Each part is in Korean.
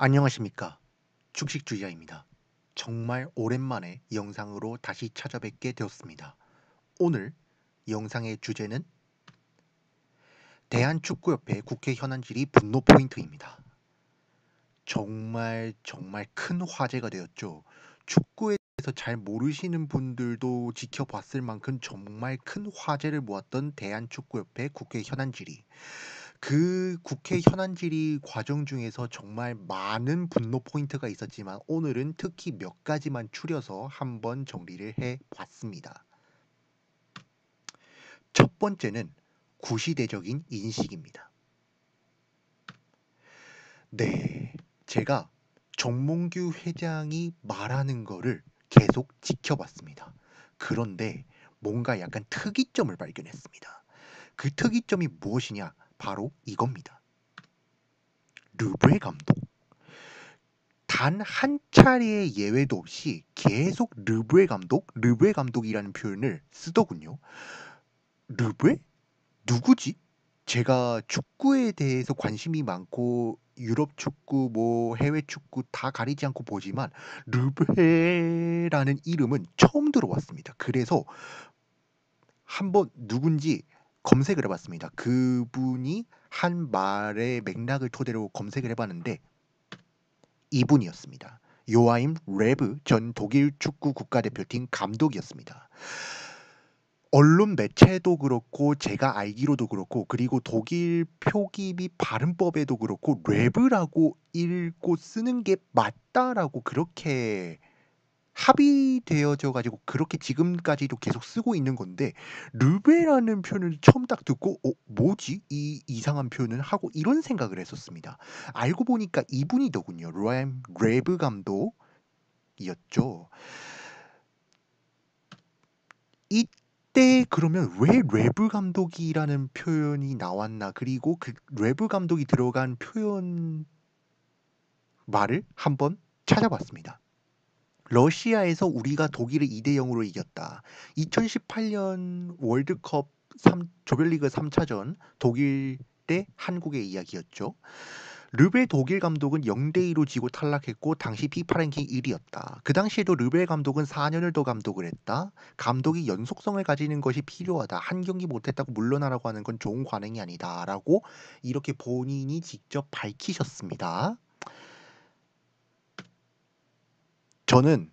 안녕하십니까. 축식주의자입니다. 정말 오랜만에 영상으로 다시 찾아뵙게 되었습니다. 오늘 영상의 주제는 대한축구협회 국회 현안질의 분노 포인트입니다. 정말 큰 화제가 되었죠. 축구에 대해서 잘 모르시는 분들도 지켜봤을 만큼 정말 큰 화제를 모았던 대한축구협회 국회 현안질의. 그 국회 현안 질의 과정 중에서 정말 많은 분노 포인트가 있었지만 오늘은 특히 몇 가지만 추려서 한번 정리를 해 봤습니다. 첫 번째는 구시대적인 인식입니다. 네, 제가 정몽규 회장이 말하는 거를 계속 지켜봤습니다. 그런데 뭔가 약간 특이점을 발견했습니다. 그 특이점이 무엇이냐? 바로 이겁니다. 르브레 감독. 단 한 차례의 예외도 없이 계속 르브레 감독이라는 표현을 쓰더군요. 르브레? 누구지? 제가 축구에 대해서 관심이 많고 유럽 축구, 뭐 해외 축구 다 가리지 않고 보지만 르브레라는 이름은 처음 들어봤습니다. 그래서 한번 누군지 검색을 해봤습니다. 그분이 한 말의 맥락을 토대로 검색을 해봤는데 이분이었습니다. 요아임 레브 전 독일 축구 국가대표팀 감독이었습니다. 언론 매체도 그렇고 제가 알기로도 그렇고 그리고 독일 표기 및 발음법에도 그렇고 레브라고 읽고 쓰는 게 맞다라고 그렇게 합의되어져 가지고 그렇게 지금까지도 계속 쓰고 있는 건데 르베라는 표현을 처음 딱 듣고 뭐지? 이 이상한 표현은 하고 이런 생각을 했었습니다. 알고 보니까 이분이더군요. 램 레브 감독이었죠. 이때 그러면 왜 레브 감독이라는 표현이 나왔나? 그리고 그 레브 감독이 들어간 표현 말을 한번 찾아봤습니다. 러시아에서 우리가 독일을 2대 0으로 이겼다. 2018년 월드컵 조별리그 3차전 독일 대 한국의 이야기였죠. 르베 독일 감독은 0대 2로 지고 탈락했고 당시 피파 랭킹 1위였다. 그 당시에도 르베 감독은 4년을 더 감독을 했다. 감독이 연속성을 가지는 것이 필요하다. 한 경기 못했다고 물러나라고 하는 건 좋은 관행이 아니다라고 이렇게 본인이 직접 밝히셨습니다. 저는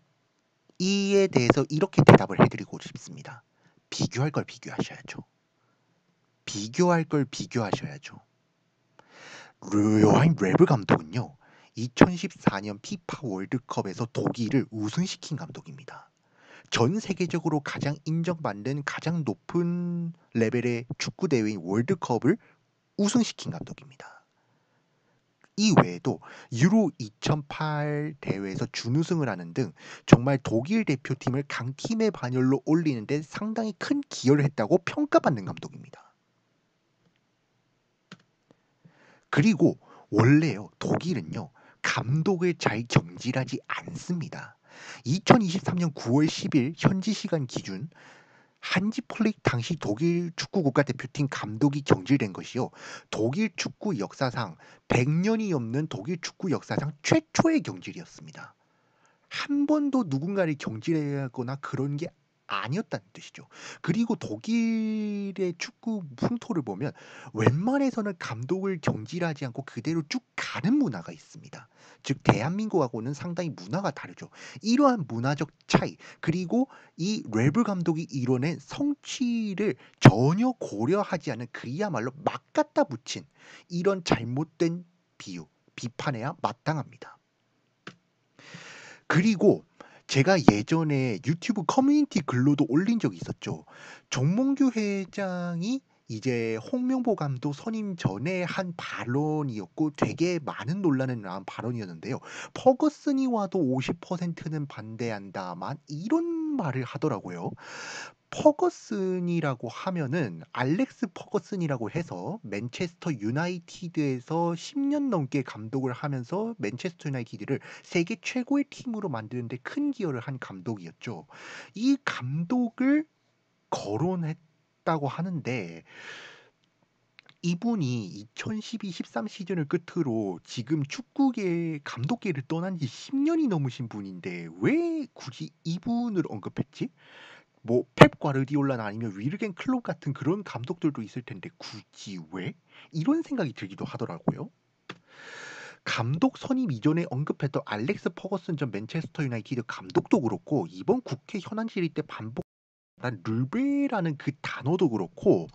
이에 대해서 이렇게 대답을 해드리고 싶습니다. 비교할 걸 비교하셔야죠. 비교할 걸 비교하셔야죠. 요하임 레브 감독은요. 2014년 피파 월드컵에서 독일을 우승시킨 감독입니다. 전 세계적으로 가장 인정받는 가장 높은 레벨의 축구 대회인 월드컵을 우승시킨 감독입니다. 이 외에도 유로 2008 대회에서 준우승을 하는 등 정말 독일 대표팀을 강팀의 반열로 올리는 데 상당히 큰 기여를 했다고 평가받는 감독입니다. 그리고 원래요, 독일은요, 감독을 잘 경질하지 않습니다. 2023년 9월 10일 현지 시간 기준 한지 플릭 당시 독일 축구 국가대표팀 감독이 경질된 것이요. 독일 축구 역사상 100년이 넘는 독일 축구 역사상 최초의 경질이었습니다. 한 번도 누군가를 경질하거나 그런 게 아니었다는 뜻이죠. 그리고 독일의 축구 풍토를 보면 웬만해서는 감독을 경질하지 않고 그대로 쭉 가는 문화가 있습니다. 즉 대한민국하고는 상당히 문화가 다르죠. 이러한 문화적 차이 그리고 이 레브 감독이 이뤄낸 성취를 전혀 고려하지 않은 그야말로 막 갖다 붙인 이런 잘못된 비유, 비판해야 마땅합니다. 그리고 제가 예전에 유튜브 커뮤니티 글로도 올린 적이 있었죠. 정몽규 회장이 이제 홍명보 감독 선임 전에 한 발언이었고 되게 많은 논란을 낳은 발언이었는데요. 퍼거슨이 와도 50%는 반대한다만 이런 말을 하더라고요. 퍼거슨이라고 하면은 알렉스 퍼거슨이라고 해서 맨체스터 유나이티드에서 10년 넘게 감독을 하면서 맨체스터 유나이티드를 세계 최고의 팀으로 만드는데 큰 기여를 한 감독이었죠. 이 감독을 거론했다고 하는데 이분이 2012-13 시즌을 끝으로 지금 축구계 감독계를 떠난 지 10년이 넘으신 분인데 왜 굳이 이분을 언급했지? 뭐 펩 과르디올라나 아니면 위르겐 클롭 같은 그런 감독들도 있을 텐데 굳이 왜? 이런 생각이 들기도 하더라고요. 감독 선임 이전에 언급했던 알렉스 퍼거슨 전 맨체스터 유나이티드 감독도 그렇고 이번 국회 현안 질의 때 반복한 르베라는 그 단어도 그렇고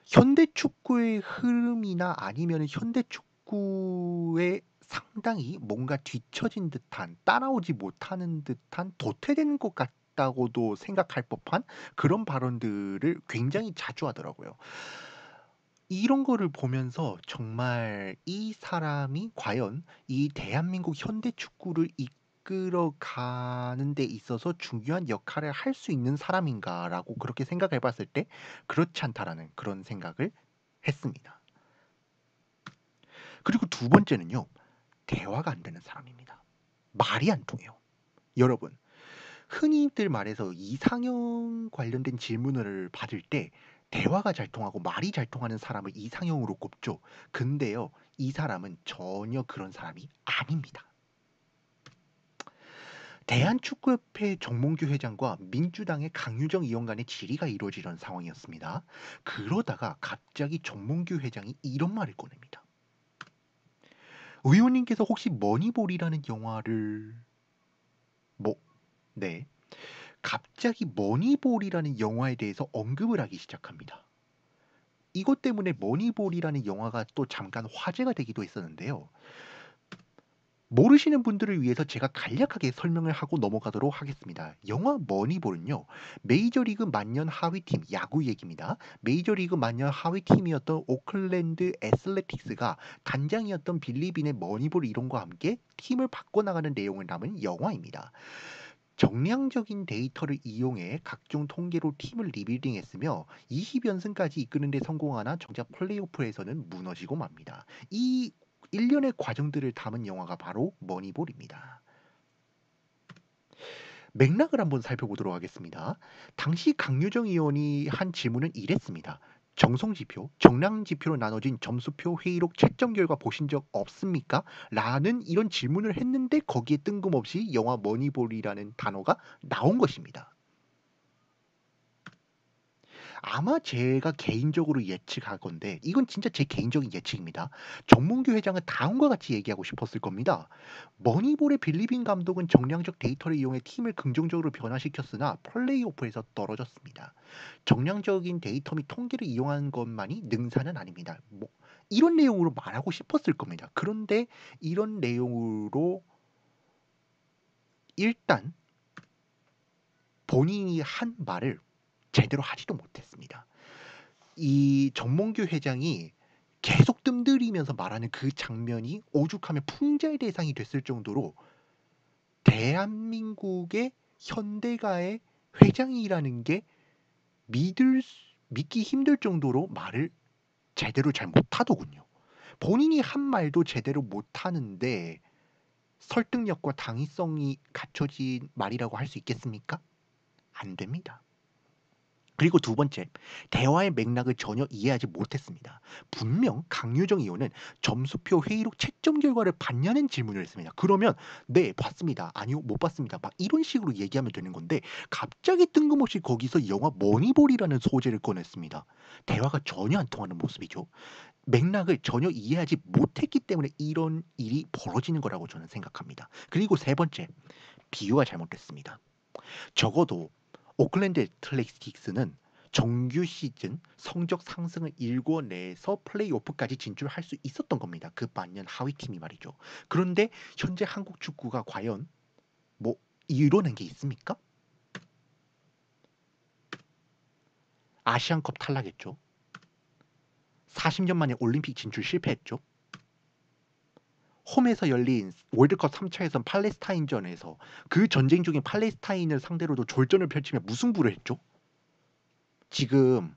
현대 축구의 흐름이나 아니면 현대 축구에 상당히 뭔가 뒤처진 듯한 따라오지 못하는 듯한 도태되는 것 같다고도 생각할 법한 그런 발언들을 굉장히 자주 하더라고요. 이런 거를 보면서 정말 이 사람이 과연 이 대한민국 현대 축구를 이끌어가는 데 있어서 중요한 역할을 할 수 있는 사람인가라고 그렇게 생각해 봤을 때 그렇지 않다라는 그런 생각을 했습니다. 그리고 두 번째는요. 대화가 안 되는 사람입니다. 말이 안 통해요. 여러분, 흔히들 말해서 이상형 관련된 질문을 받을 때 대화가 잘 통하고 말이 잘 통하는 사람을 이상형으로 꼽죠. 근데요, 이 사람은 전혀 그런 사람이 아닙니다. 대한축구협회 정몽규 회장과 민주당의 강유정 의원 간의 질의가 이루어지던 상황이었습니다. 그러다가 갑자기 정몽규 회장이 이런 말을 꺼냅니다. 의원님께서 혹시 머니볼이라는 영화를 뭐 네. 갑자기 머니볼이라는 영화에 대해서 언급을 하기 시작합니다. 이것 때문에 머니볼이라는 영화가 또 잠깐 화제가 되기도 했었는데요. 모르시는 분들을 위해서 제가 간략하게 설명을 하고 넘어가도록 하겠습니다. 영화 머니볼은요. 메이저리그 만년 하위팀 야구 얘기입니다. 메이저리그 만년 하위팀이었던 오클랜드 애슬레틱스가 단장이었던 빌리빈의 머니볼 이론과 함께 팀을 바꿔나가는 내용을 담은 영화입니다. 정량적인 데이터를 이용해 각종 통계로 팀을 리빌딩했으며 20연승까지 이끄는 데 성공하나 정작 플레이오프에서는 무너지고 맙니다. 이 일련의 과정들을 담은 영화가 바로 머니볼입니다. 맥락을 한번 살펴보도록 하겠습니다. 당시 강유정 의원이 한 질문은 이랬습니다. 정성지표, 정량지표로 나눠진 점수표 회의록 채점 결과 보신 적 없습니까? 라는 이런 질문을 했는데 거기에 뜬금없이 영화 머니볼이라는 단어가 나온 것입니다. 아마 제가 개인적으로 예측하건데 이건 진짜 제 개인적인 예측입니다. 정몽규 회장은 다음과 같이 얘기하고 싶었을 겁니다. 머니볼의 빌리빈 감독은 정량적 데이터를 이용해 팀을 긍정적으로 변화시켰으나 플레이오프에서 떨어졌습니다. 정량적인 데이터 및 통계를 이용한 것만이 능사는 아닙니다. 뭐 이런 내용으로 말하고 싶었을 겁니다. 그런데 이런 내용으로 일단 본인이 한 말을 제대로 하지도 못했습니다. 이 정몽규 회장이 계속 뜸들이면서 말하는 그 장면이 오죽하면 풍자의 대상이 됐을 정도로 대한민국의 현대가의 회장이라는 게 믿기 힘들 정도로 말을 제대로 잘 못하더군요. 본인이 한 말도 제대로 못하는데 설득력과 당위성이 갖춰진 말이라고 할 수 있겠습니까? 안 됩니다. 그리고 두 번째, 대화의 맥락을 전혀 이해하지 못했습니다. 분명 강유정 의원은 점수표 회의록 채점 결과를 봤냐는 질문을 했습니다. 그러면 네, 봤습니다. 아니요, 못 봤습니다. 막 이런 식으로 얘기하면 되는 건데 갑자기 뜬금없이 거기서 영화 머니볼이라는 소재를 꺼냈습니다. 대화가 전혀 안 통하는 모습이죠. 맥락을 전혀 이해하지 못했기 때문에 이런 일이 벌어지는 거라고 저는 생각합니다. 그리고 세 번째, 비유가 잘못됐습니다. 적어도 오클랜드 애틀레틱스는 정규 시즌 성적 상승을 일궈내서 플레이오프까지 진출할 수 있었던 겁니다. 그 반면 하위 팀이 말이죠. 그런데 현재 한국 축구가 과연 뭐 이뤄낸 게 있습니까? 아시안컵 탈락했죠. 40년 만에 올림픽 진출 실패했죠. 홈에서 열린 월드컵 3차 예선 팔레스타인전에서 그 전쟁 중인 팔레스타인을 상대로도 졸전을 펼치며 무승부를 했죠. 지금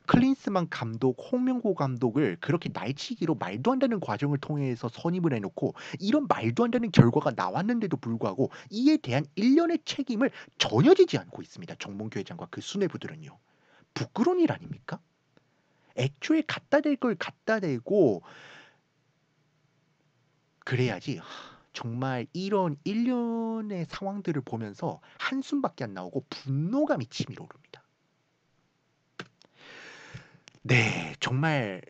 클린스만 감독, 홍명보 감독을 그렇게 날치기로 말도 안 되는 과정을 통해서 선임을 해놓고 이런 말도 안 되는 결과가 나왔는데도 불구하고 이에 대한 일련의 책임을 전혀 지지 않고 있습니다. 정몽규 회장과 그 수뇌부들은요. 부끄러운 일 아닙니까? 애초에 갖다 댈 걸 갖다 대고 그래야지 정말 이런 일련의 상황들을 보면서 한숨밖에 안 나오고 분노감이 치밀어 오릅니다. 네. 정말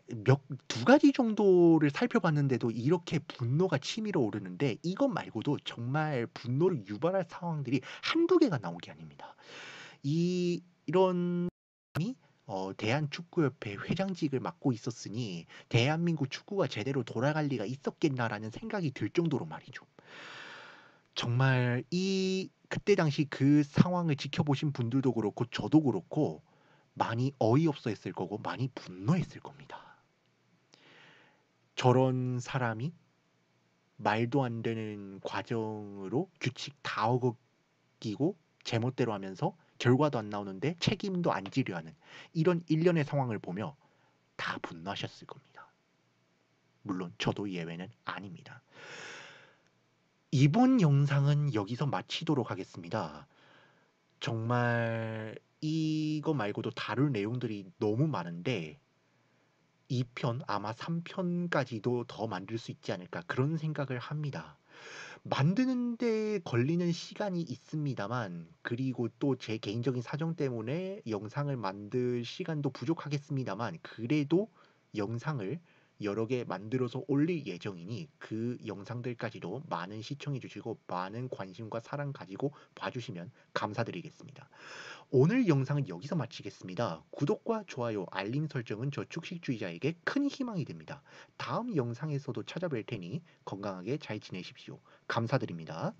두 가지 정도를 살펴봤는데도 이렇게 분노가 치밀어 오르는데 이것 말고도 정말 분노를 유발할 상황들이 한두 개가 나온 게 아닙니다. 이런 사람이 대한축구협회 회장직을 맡고 있었으니 '대한민국 축구가 제대로 돌아갈 리가 있었겠나.'라는 생각이 들 정도로 말이죠. 정말 그때 당시 그 상황을 지켜보신 분들도 그렇고 저도 그렇고 많이 어이없어 했을 거고 많이 분노했을 겁니다. 저런 사람이 말도 안 되는 과정으로 규칙 다 어기고 제멋대로 하면서 결과도 안 나오는데 책임도 안 지려 하는 이런 일련의 상황을 보며 다 분노하셨을 겁니다. 물론 저도 예외는 아닙니다. 이번 영상은 여기서 마치도록 하겠습니다. 정말 이거 말고도 다룰 내용들이 너무 많은데 2편 아마 3편까지도 더 만들 수 있지 않을까 그런 생각을 합니다. 만드는 데 걸리는 시간이 있습니다만 그리고 또 제 개인적인 사정 때문에 영상을 만들 시간도 부족하겠습니다만 그래도 영상을 여러 개 만들어서 올릴 예정이니 그 영상들까지도 많은 시청해 주시고 많은 관심과 사랑 가지고 봐주시면 감사드리겠습니다. 오늘 영상은 여기서 마치겠습니다. 구독과 좋아요, 알림 설정은 저축식주의자에게 큰 희망이 됩니다. 다음 영상에서도 찾아뵐 테니 건강하게 잘 지내십시오. 감사드립니다.